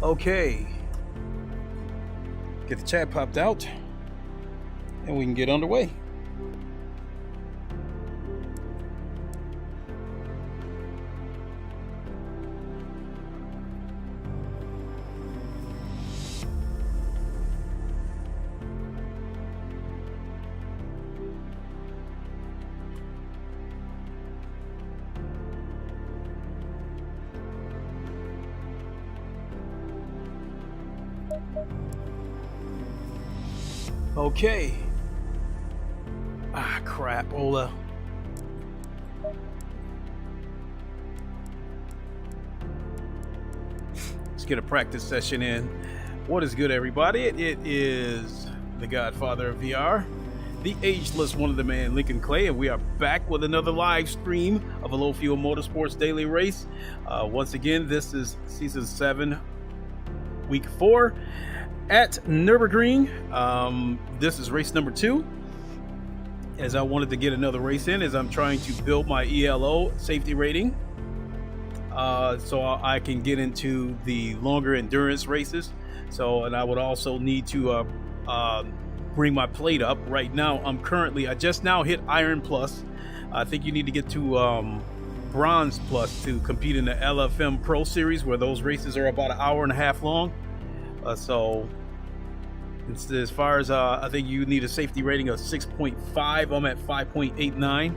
Okay, get the chat popped out and we can get underway. Okay. Ah, crap. Hold. Let's get a practice session in. What is good, everybody? It is the Godfather of VR, the ageless one of the man, Lincoln Clay, and we are back with another live stream of a Low Fuel Motorsports Daily Race. Once again, this is Season 7, Week 4 at Nurburgring. This is race number 2. As I wanted to get another race in, as I'm trying to build my ELO safety rating, so I can get into the longer endurance races. And I would also need to bring my plate up. Right now, I just now hit Iron Plus. I think you need to get to Bronze Plus to compete in the LFM Pro Series, where those races are about an hour and a half long. So as far as I think you need a safety rating of 6.5. I'm at 5.89.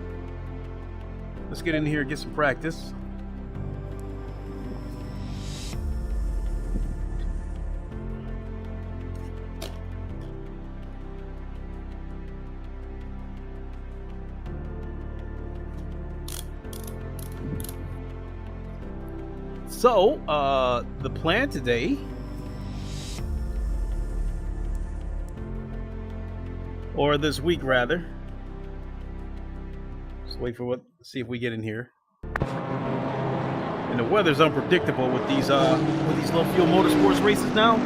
Let's get in here and get some practice. So, the plan today, or this week rather, just wait for see if we get in here. And the weather's unpredictable with these low fuel motorsports races now,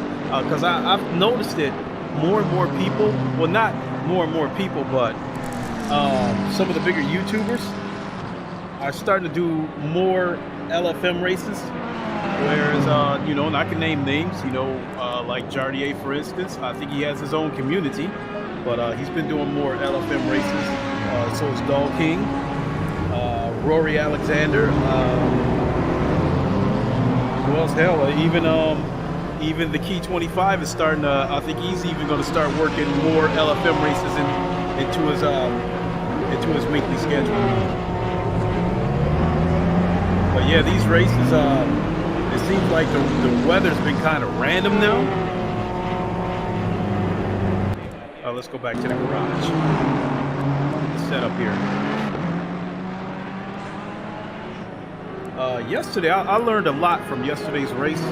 because I've noticed it. More and more people, well, not more and more people, but some of the bigger YouTubers are starting to do more LFM races. Whereas, and I can name names, like Jardier, for instance. I think he has his own community, but he's been doing more LFM races. So is Doll King, Rory Alexander, who else? Hell, even the Key 25 is starting to, I think he's even going to start working more LFM races into his weekly schedule. But yeah, these races, it seems like the weather's been kind of random now. Let's go back to the garage. Set up here. Yesterday, I learned a lot from yesterday's race.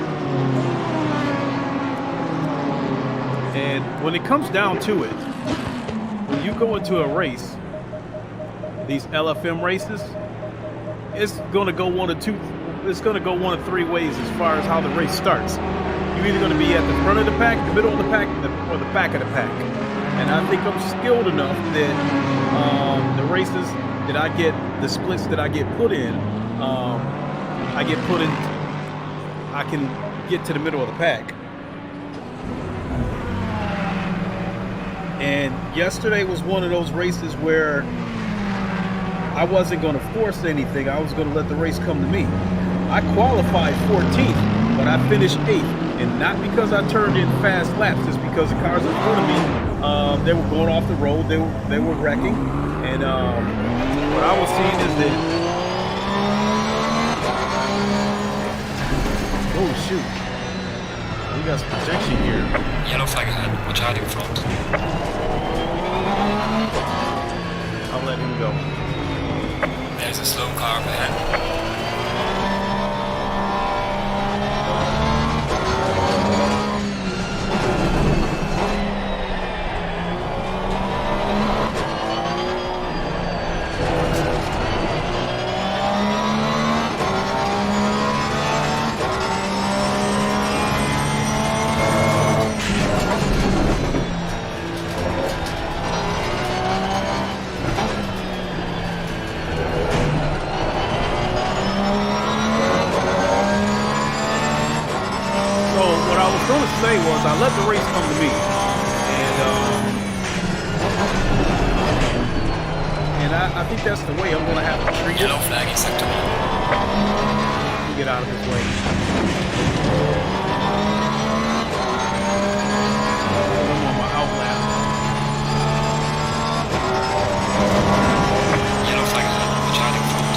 And when it comes down to it, when you go into a race, these LFM races, it's going to go one of three ways as far as how the race starts. You're either going to be at the front of the pack, the middle of the pack, or the back of the pack. And I think I'm skilled enough that the races that I get, the splits that I get put in, I can get to the middle of the pack. And yesterday was one of those races where I wasn't going to force anything. I was going to let the race come to me. I qualified 14th, but I finished 8th. And not because I turned in fast laps, just because the cars in front of me, they were going off the road. They were wrecking. And what I was seeing is that... Oh, shoot. We got some protection here. Yellow flag ahead. Watch out in front. I'll let him go. There's a slow car up ahead. I let the race come to me, and I think that's the way I'm going to have to treat it. Yellow flag is sector 1. Get out of his way. I'm on my outlap. Yellow flag ahead. Watch out in front.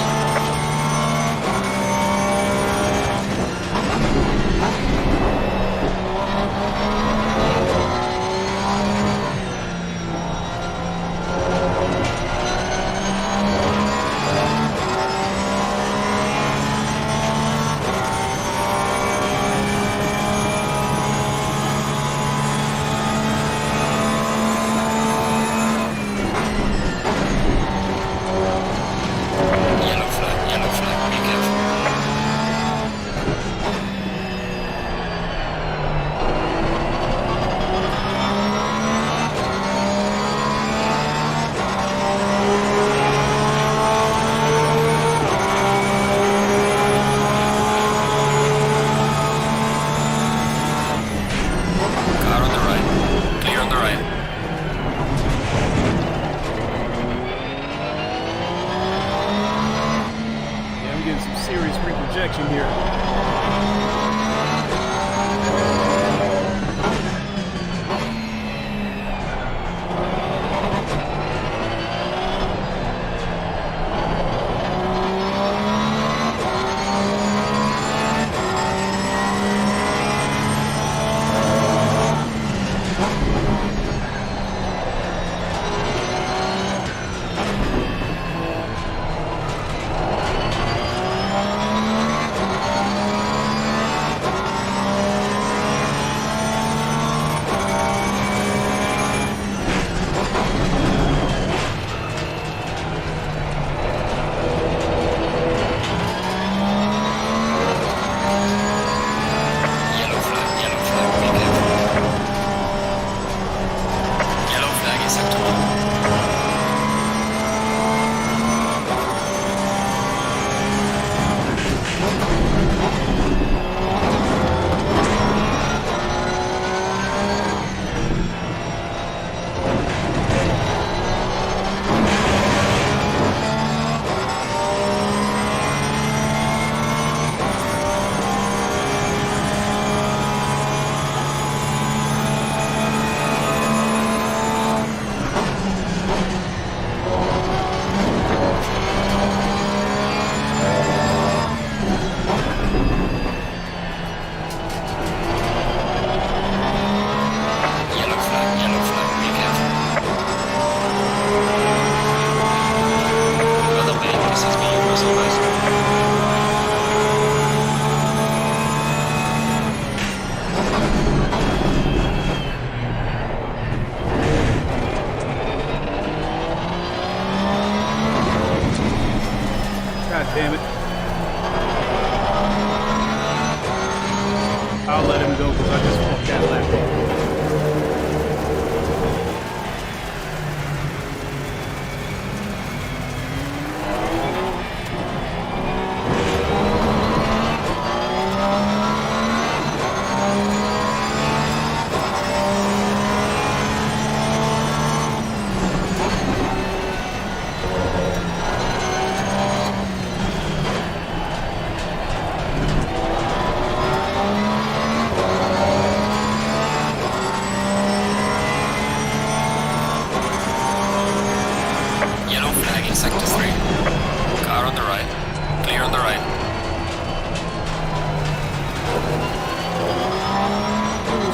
to go because I just fucked that lap up.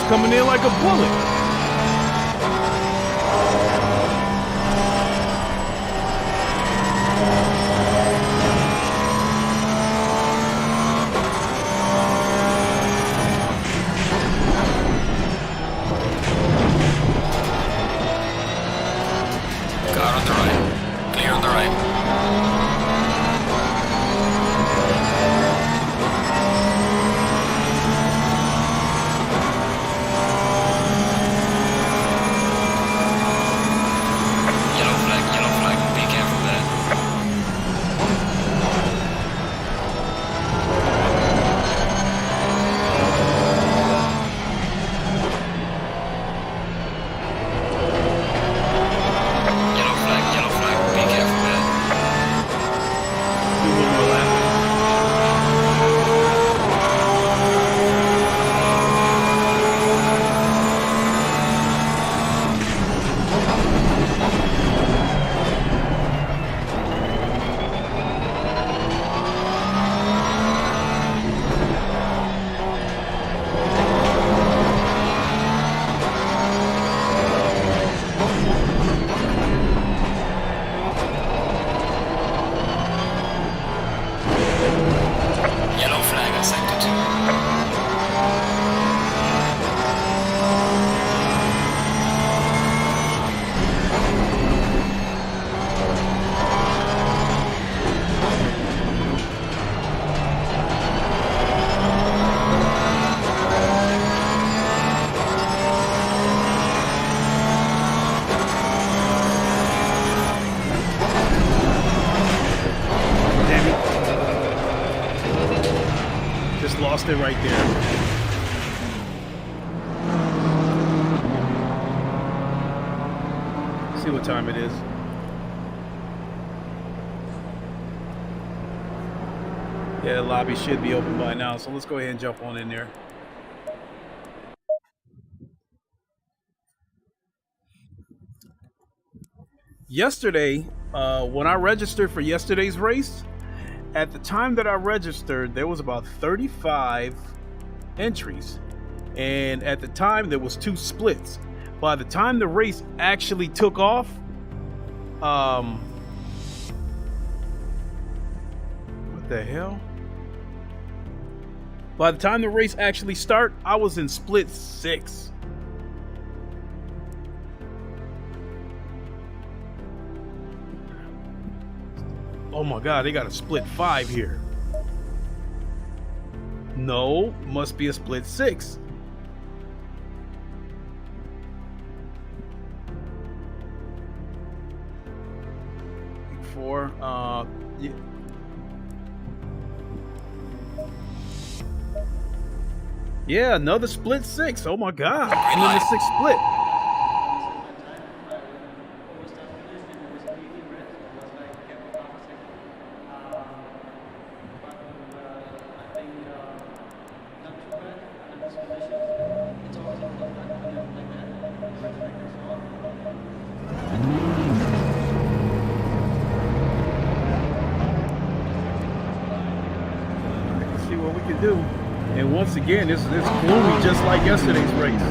Coming in like a bullet. Car on the right. Clear on the right. Lost it right there. See what time it is. Yeah, the lobby should be open by now, so let's go ahead and jump on in there. Yesterday, when I registered for yesterday's race, at the time that I registered, there was about 35 entries. And at the time, there was 2 splits. By the time the race actually took off, what the hell? By the time the race actually started, I was in split 6. Oh my God, they got a split 5 here. No, must be a split 6. Four, yeah. Yeah, another split 6. Oh my God, another 6 split. Do. And once again, it's gloomy just like yesterday's race.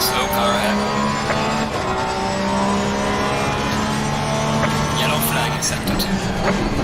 Slow car ahead. Yellow flag in sector 2.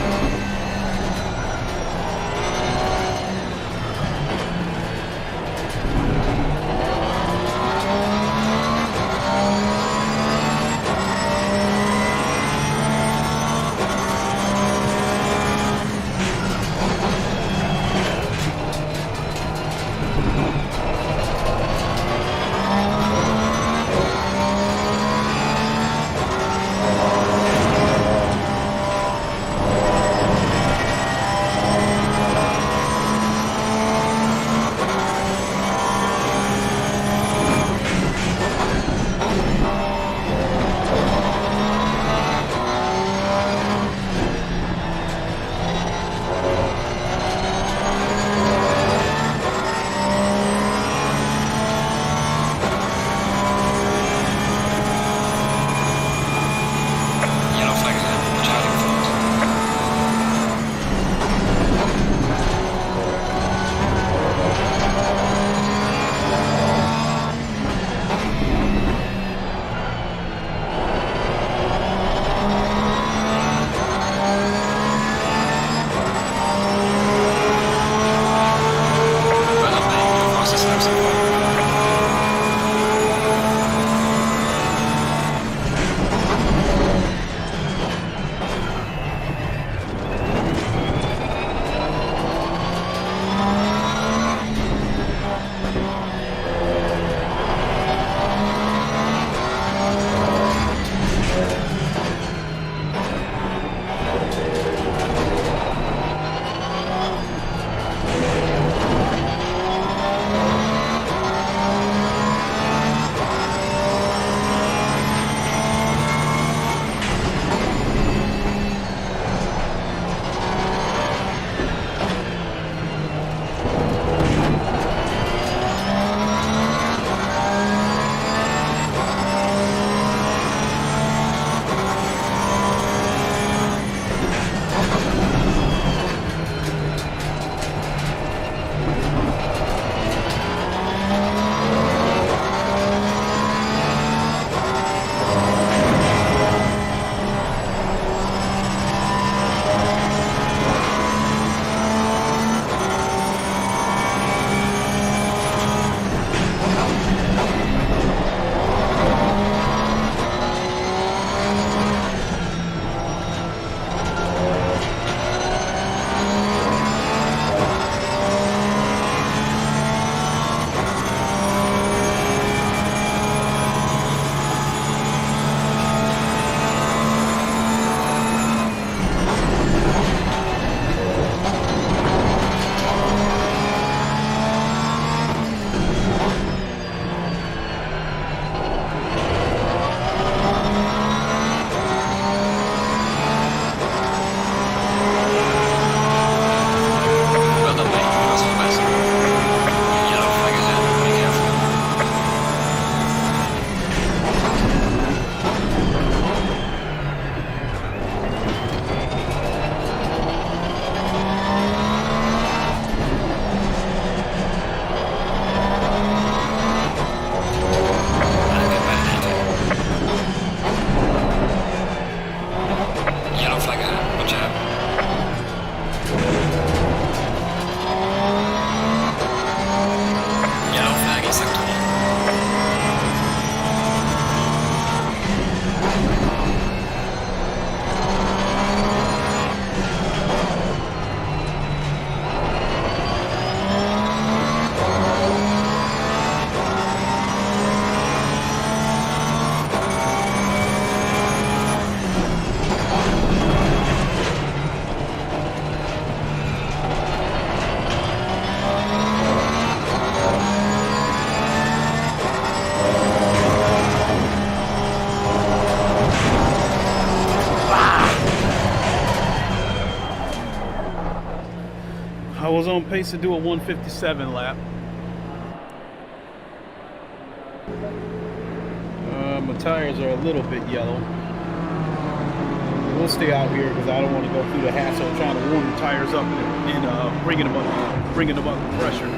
I was on pace to do a 157 lap. My tires are a little bit yellow. We'll stay out here because I don't want to go through the hassle of trying to warm the tires up and bringing them up to pressure.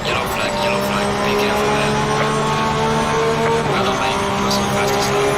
Yellow flag, be careful there. Well done, mate. Personal fastest lap.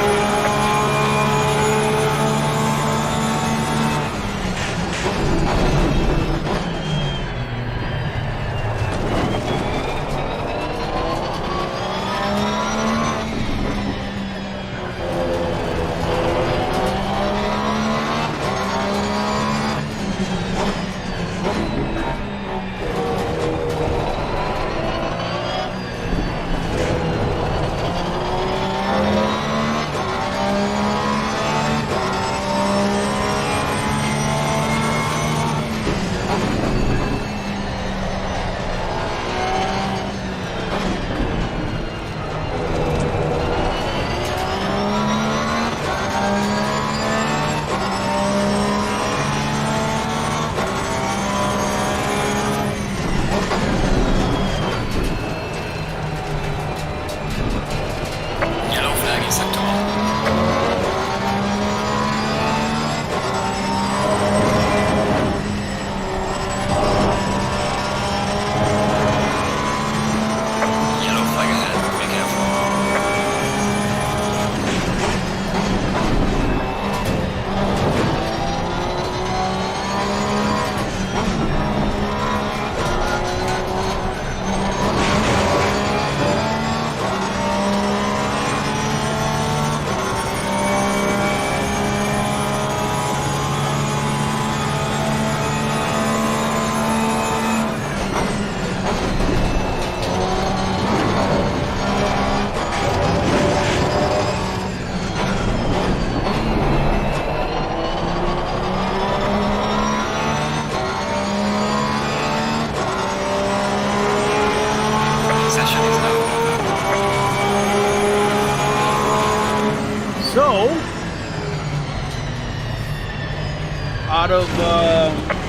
Out of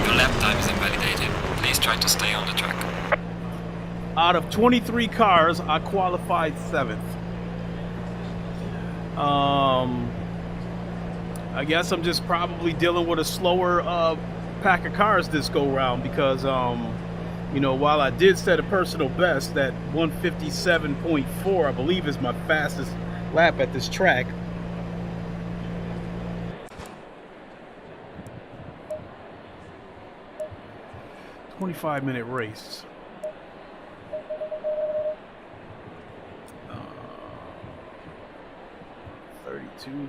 your lap time is invalidated. Please try to stay on the track. Out of 23 cars, I qualified 7th. I guess I'm just probably dealing with a slower pack of cars this go round because you know, while I did set a personal best, that 157.4 I believe is my fastest lap at this track. $25-minute race. 32.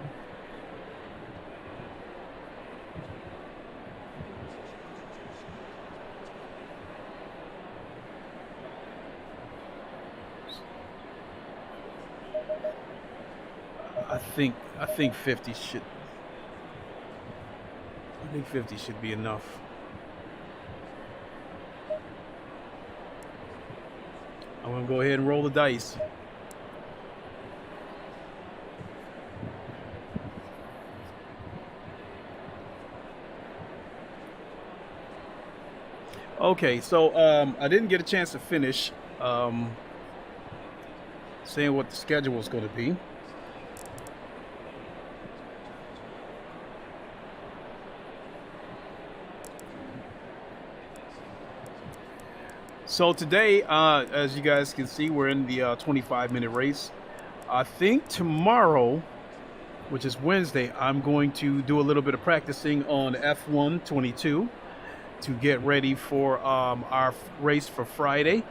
I think 50 should. I think 50 should be enough. I'm gonna go ahead and roll the dice. Okay, so I didn't get a chance to finish saying what the schedule was going to be. So today, as you guys can see, we're in the 25-minute race. I think tomorrow, which is Wednesday, I'm going to do a little bit of practicing on F1 22 to get ready for our race for Friday.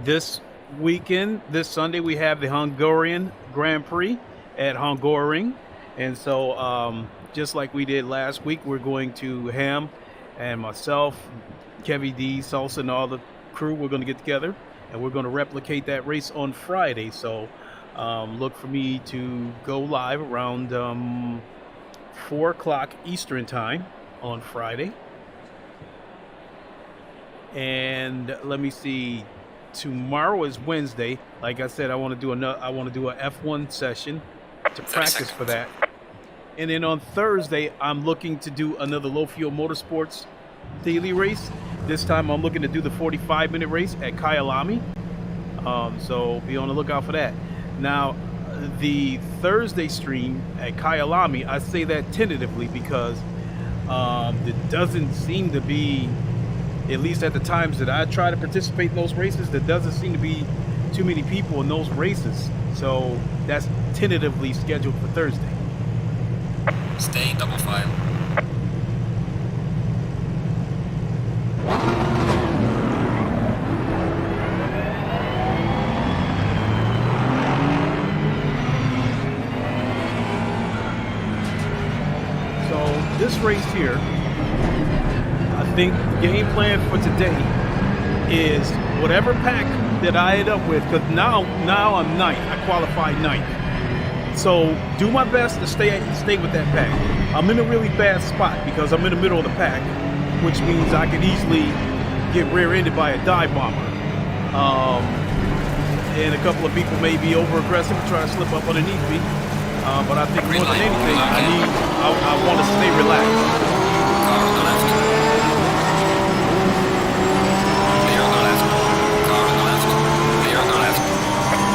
This weekend, this Sunday, we have the Hungarian Grand Prix at Nurburgring. And so just like we did last week, we're going to Ham and myself, Kevy D, Salsa, and all the crew, we're going to get together and we're going to replicate that race on Friday. So look for me to go live around 4 o'clock Eastern time on Friday. And let me see, tomorrow is Wednesday. Like I said, I want to do a F1 session to practice for that. And then on Thursday, I'm looking to do another low fuel motorsports daily race. This time I'm looking to do the 45-minute race at Kyalami. So be on the lookout for that. Now, the Thursday stream at Kyalami, I say that tentatively because it doesn't seem to be at least at the times that I try to participate in those races, there doesn't seem to be too many people in those races. So that's tentatively scheduled for Thursday. Stay double file. So this race here, I think the game plan for today is whatever pack that I end up with, because now I'm ninth. I qualified ninth. So do my best to stay with that pack. I'm in a really bad spot because I'm in the middle of the pack, which means I could easily get rear-ended by a dive bomber. And a couple of people may be over-aggressive and try to slip up underneath me. But I think more than anything, I want to stay relaxed. Car on the left. Clear on the left. Car on the left. Clear on the left.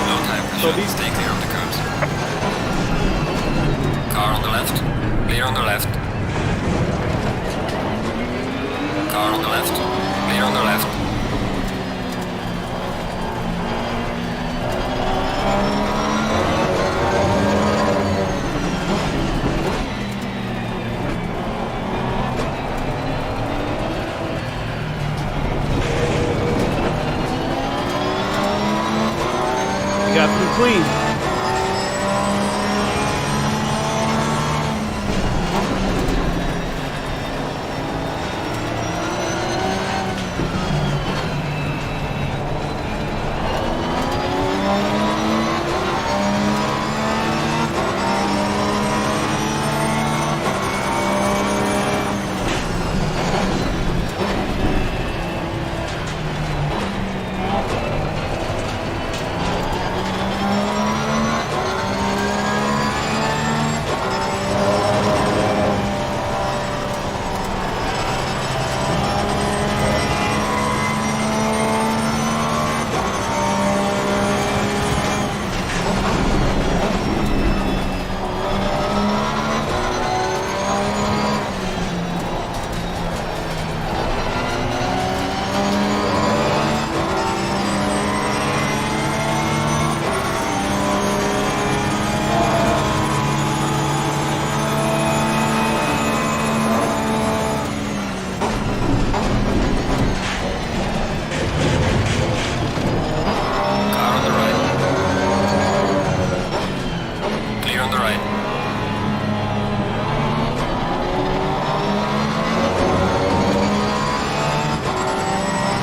No time pressure. Stay clear of the curbs. Car on the left. Clear on the left. Car on the left. Clear on the left. Got through clean.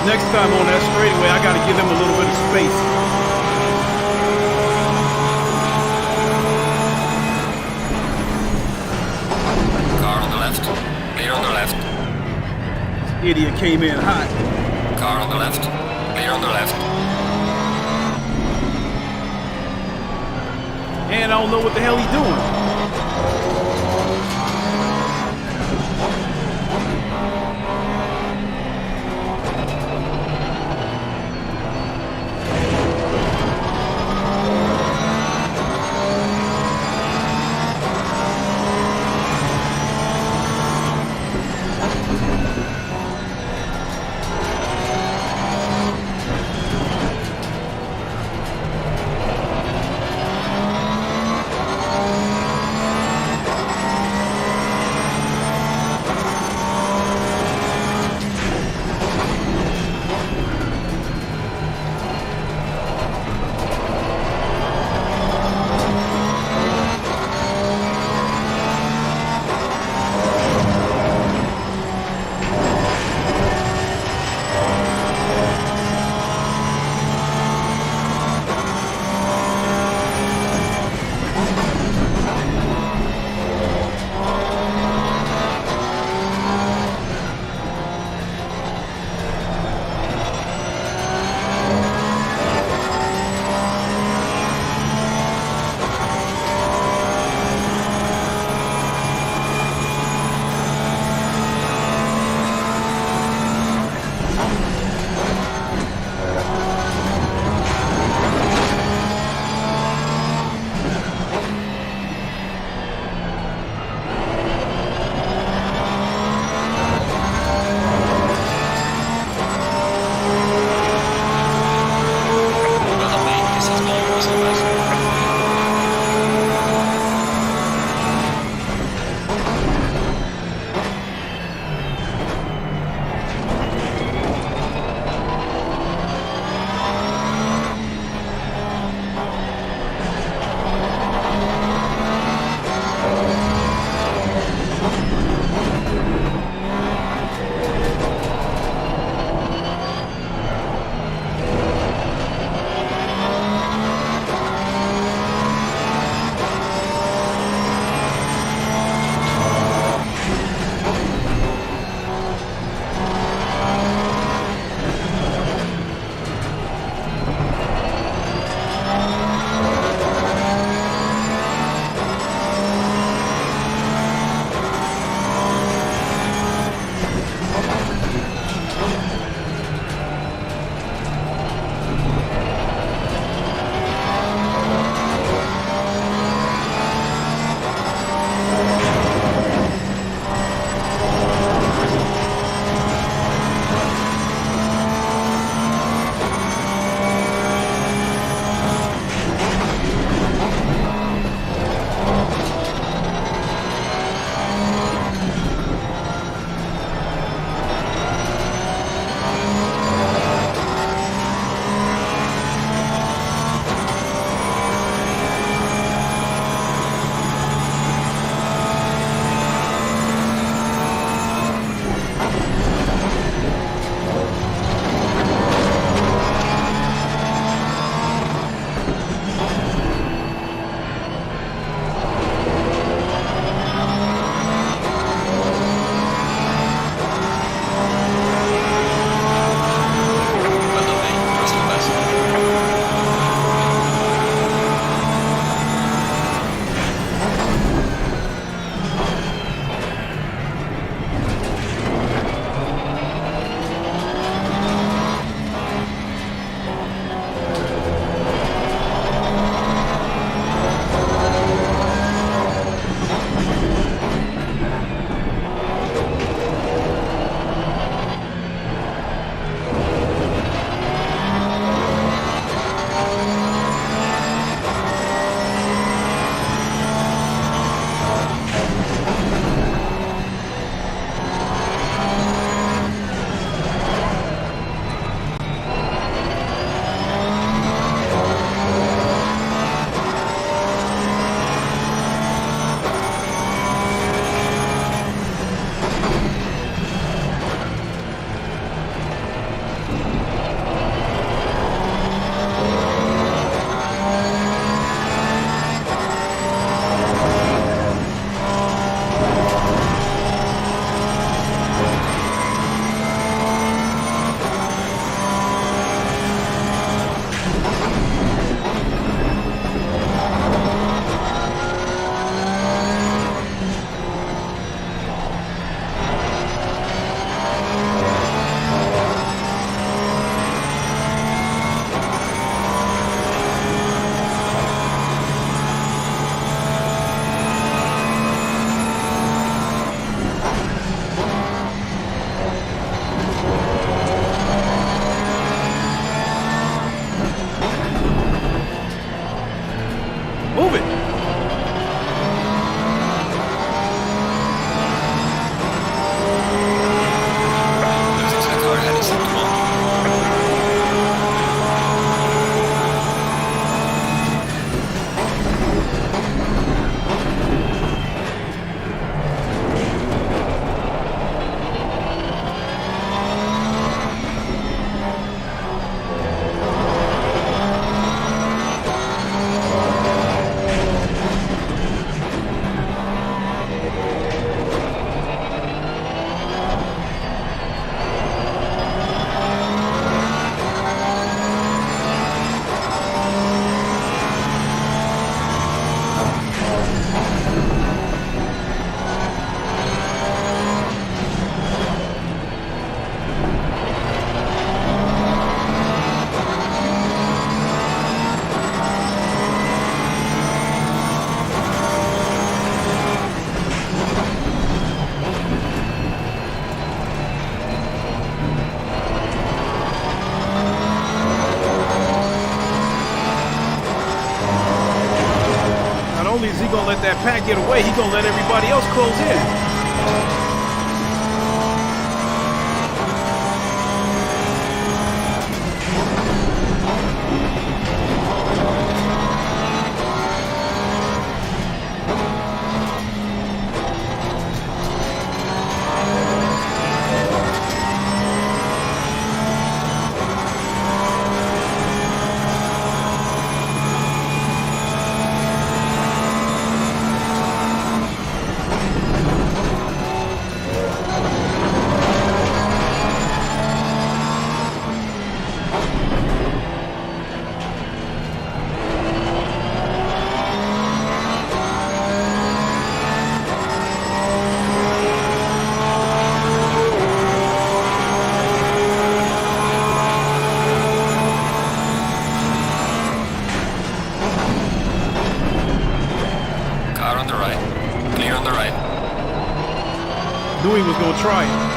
Next time on that straightaway, I got to give them a little bit of space. Car on the left. Clear on the left. This idiot came in hot. Car on the left. Clear on the left. And I don't know what the hell he's doing. let that pack get away, he's gonna let everybody else close in. Knew he was gonna try it.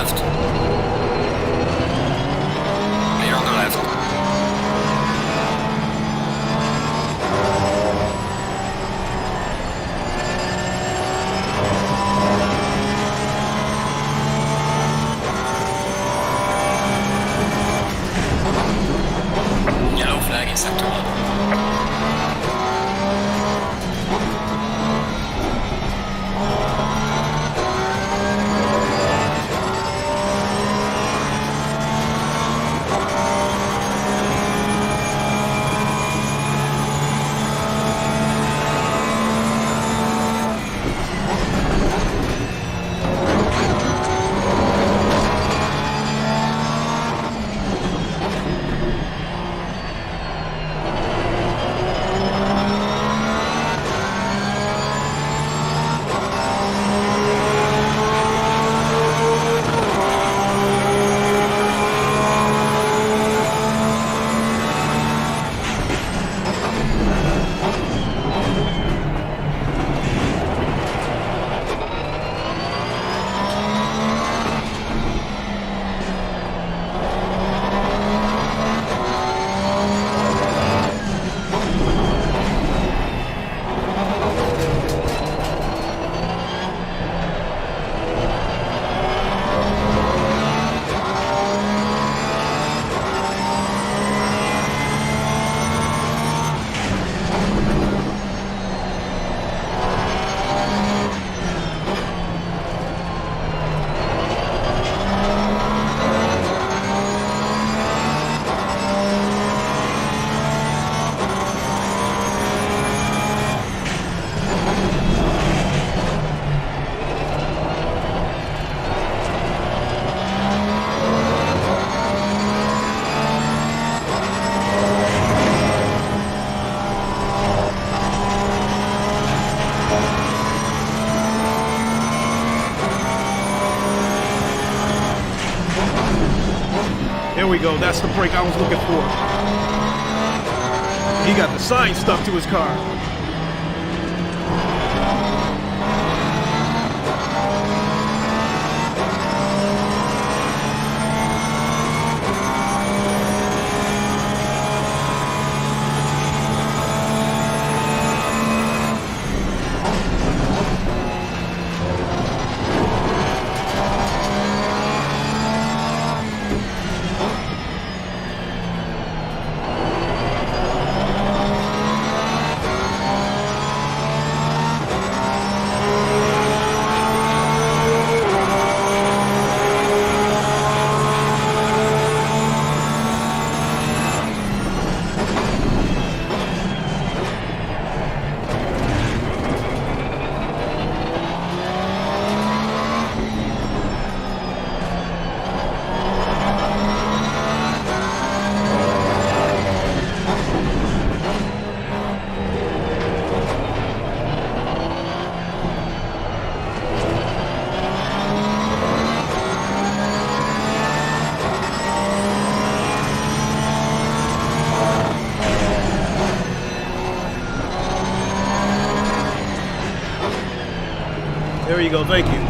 left. Clear on the left. Yellow flag in sector 1. There we go. That's the brake I was looking for. He got the sign stuck to his car. There you go, thank you.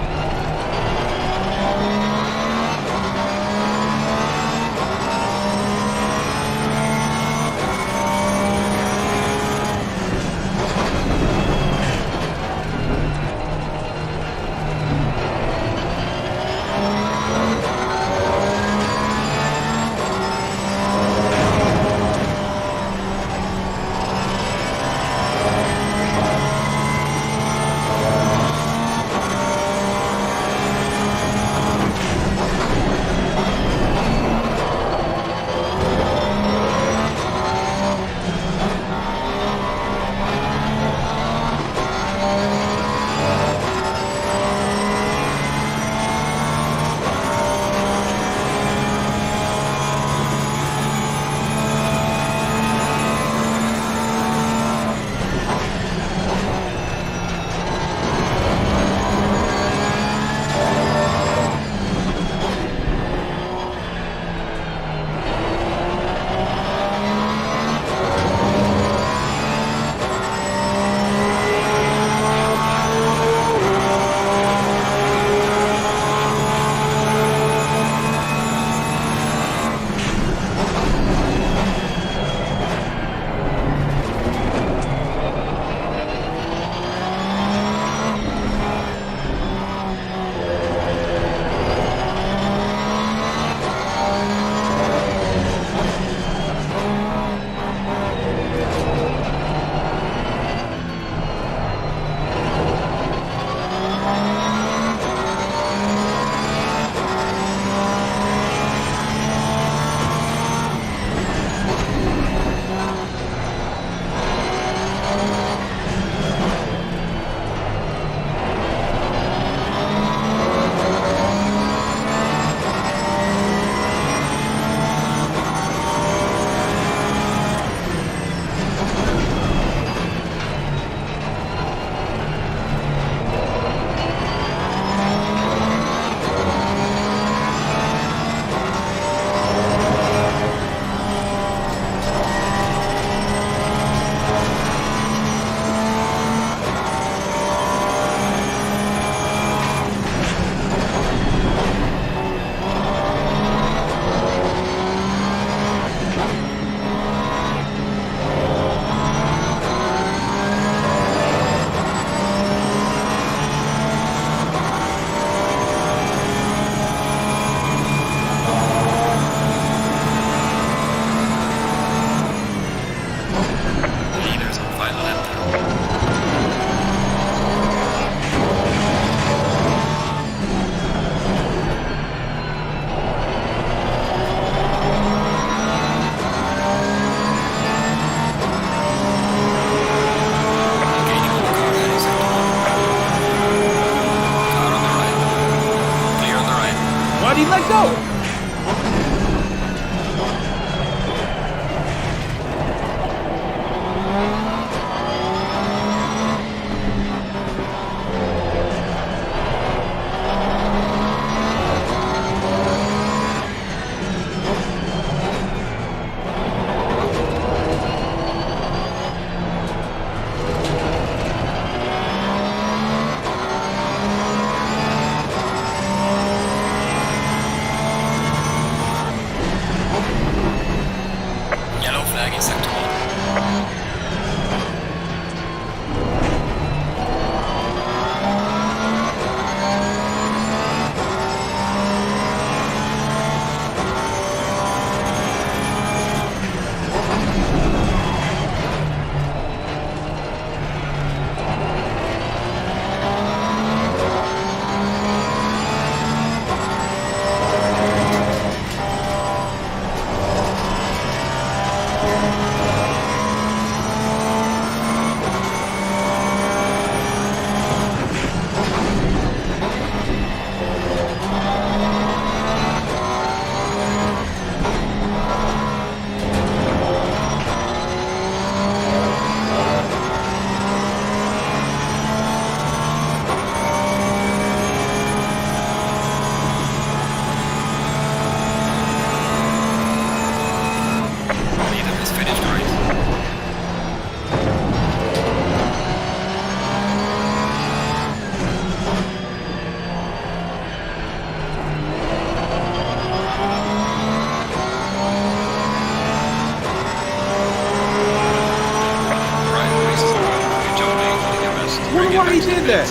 He did that.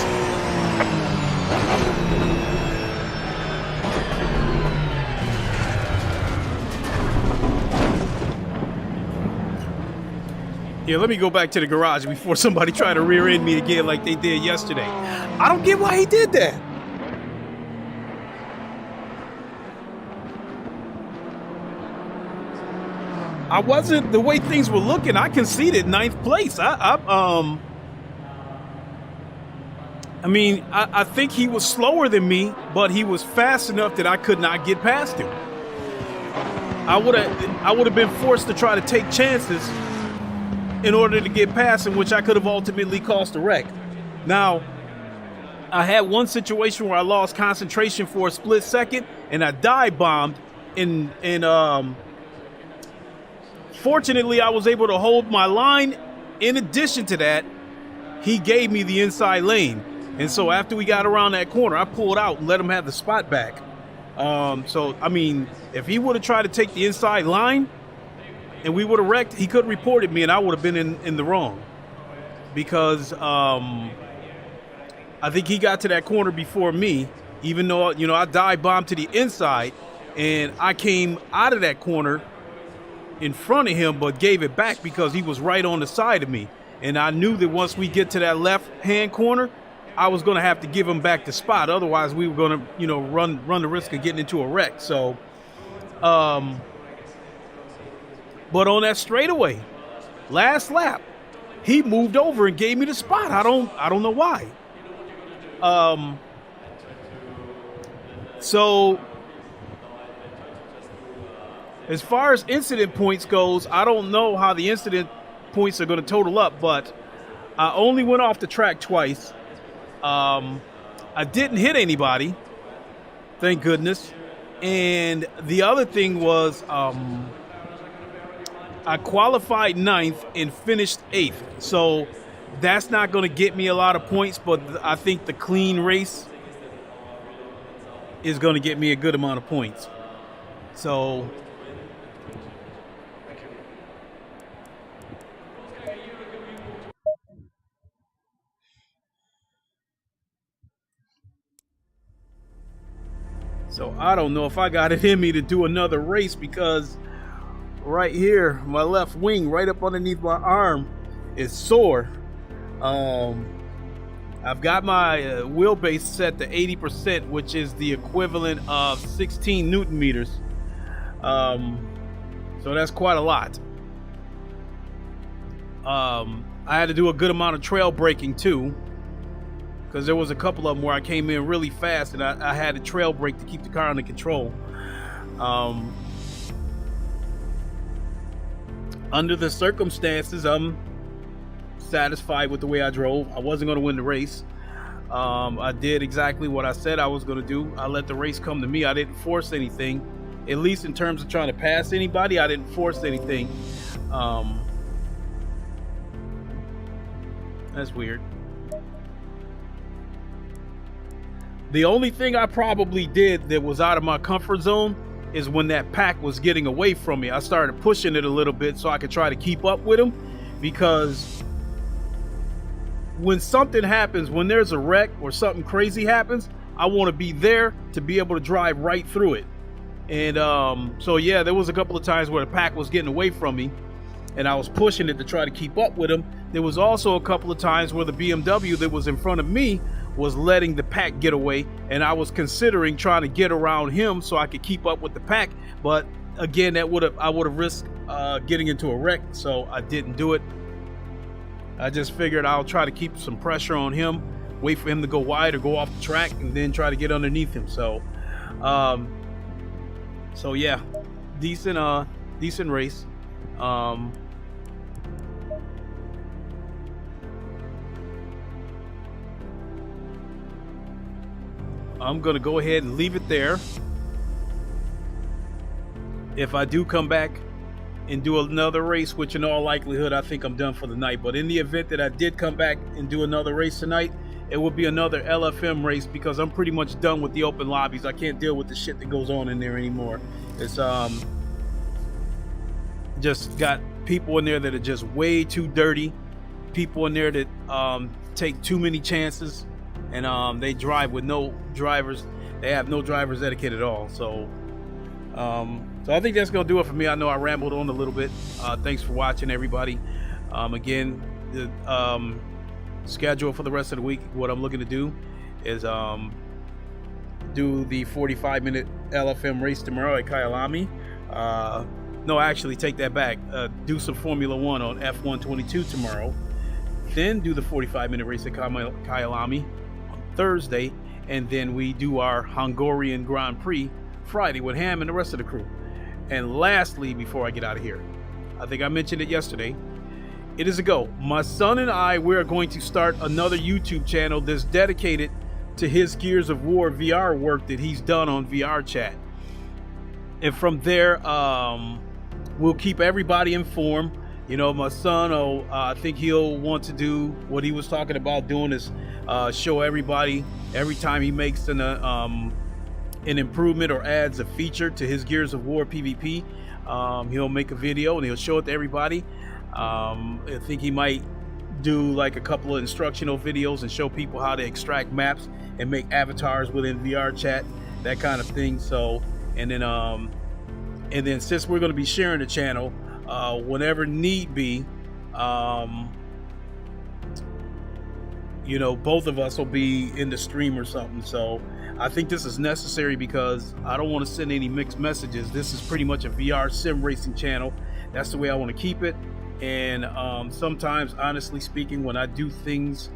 Yeah, let me go back to the garage before somebody try to rear end me again like they did yesterday. I don't get why he did that. I wasn't, the way things were looking, I conceded 9th place. I think he was slower than me, but he was fast enough that I could not get past him. I would have been forced to try to take chances in order to get past him, which I could have ultimately caused a wreck. Now, I had one situation where I lost concentration for a split second and I dive bombed fortunately I was able to hold my line. In addition to that, he gave me the inside lane. And so after we got around that corner, I pulled out and let him have the spot back. So, I mean, if he would have tried to take the inside line and we would have wrecked, he could have reported me and I would have been in the wrong. Because I think he got to that corner before me, even though, you know, I dive bombed to the inside and I came out of that corner in front of him, but gave it back because he was right on the side of me. And I knew that once we get to that left-hand corner, I was going to have to give him back the spot. Otherwise, we were going to, you know, run the risk of getting into a wreck. So, but on that straightaway, last lap, he moved over and gave me the spot. I don't know why. So as far as incident points goes, I don't know how the incident points are going to total up, but I only went off the track twice. I didn't hit anybody, thank goodness. And the other thing was, I qualified 9th and finished 8th. So that's not going to get me a lot of points, but I think the clean race is going to get me a good amount of points. So I don't know if I got it in me to do another race, because right here, my left wing, right up underneath my arm, is sore. I've got my wheelbase set to 80%, which is the equivalent of 16 Newton meters. So that's quite a lot. I had to do a good amount of trail braking too, because there was a couple of them where I came in really fast and I had to trail brake to keep the car under control. Under the circumstances, I'm satisfied with the way I drove. I wasn't going to win the race. I did exactly what I said I was going to do. I let the race come to me. I didn't force anything. At least in terms of trying to pass anybody, I didn't force anything. That's weird. The only thing I probably did that was out of my comfort zone is when that pack was getting away from me. I started pushing it a little bit so I could try to keep up with him, because when something happens, when there's a wreck or something crazy happens, I want to be there to be able to drive right through it. And so yeah, there was a couple of times where the pack was getting away from me and I was pushing it to try to keep up with him. There was also a couple of times where the BMW that was in front of me was letting the pack get away, and I was considering trying to get around him so I could keep up with the pack. But again, I would have risked getting into a wreck, so I didn't do it. I just figured I'll try to keep some pressure on him, wait for him to go wide or go off the track, and then try to get underneath him. So so yeah, decent race. I'm gonna go ahead and leave it there. If I do come back and do another race, which in all likelihood I think I'm done for the night, but in the event that I did come back and do another race tonight, it would be another LFM race, because I'm pretty much done with the open lobbies. I can't deal with the shit that goes on in there anymore. It's just got people in there that are just way too dirty, people in there that take too many chances, and they drive with no drivers. They have no driver's etiquette at all. So so I think that's gonna do it for me. I know I rambled on a little bit. Thanks for watching, everybody. Again, the schedule for the rest of the week, what I'm looking to do is do the 45-minute LFM race tomorrow at Kyalami. No, actually take that back. Do some Formula 1 on F122 tomorrow, then do the 45-minute race at Kyalami on Thursday, and then we do our Hungarian Grand Prix Friday with Ham and the rest of the crew. And lastly, before I get out of here, I think I mentioned it yesterday, it is a go. My son and I, we're going to start another YouTube channel that's dedicated to his Gears of War VR work that he's done on VR chat. And from there, we'll keep everybody informed. You know, my son, I think he'll want to do what he was talking about doing, is show everybody every time he makes an improvement or adds a feature to his Gears of War PvP. He'll make a video and he'll show it to everybody. I think he might do like a couple of instructional videos and show people how to extract maps and make avatars within VR chat, that kind of thing. So, and then since we're going to be sharing the channel, whenever need be, you know, both of us will be in the stream or something. So I think this is necessary because I don't want to send any mixed messages. This is pretty much a VR sim racing channel. That's the way I want to keep it. And sometimes, honestly speaking, when I do things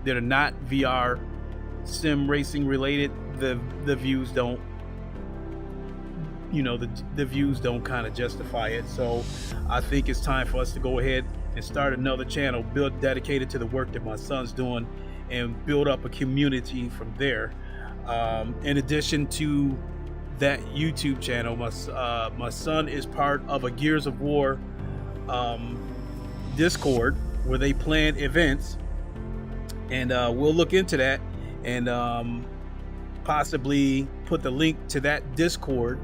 that are not VR sim racing related, the views don't, you know, the views don't kind of justify it. So I think it's time for us to go ahead and start another channel dedicated to the work that my son's doing and build up a community from there. In addition to that YouTube channel, my son is part of a Gears of War Discord where they plan events, and we'll look into that and possibly put the link to that Discord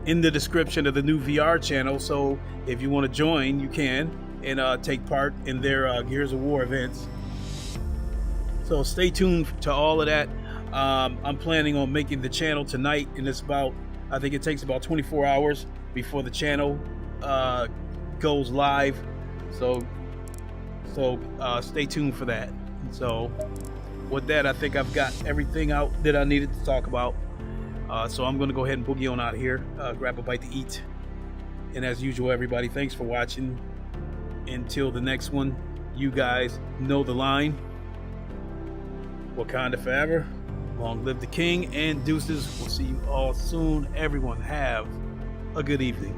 in the description of the new VR channel. So if you want to join, you can, and take part in their Gears of War events. So stay tuned to all of that. I'm planning on making the channel tonight, and it's about, I think it takes about 24 hours before the channel goes live. So stay tuned for that. So with that, I think I've got everything out that I needed to talk about. So I'm going to go ahead and boogie on out of here, grab a bite to eat. And as usual, everybody, thanks for watching. Until the next one, you guys know the line. Wakanda forever. Long live the king, and deuces. We'll see you all soon. Everyone have a good evening.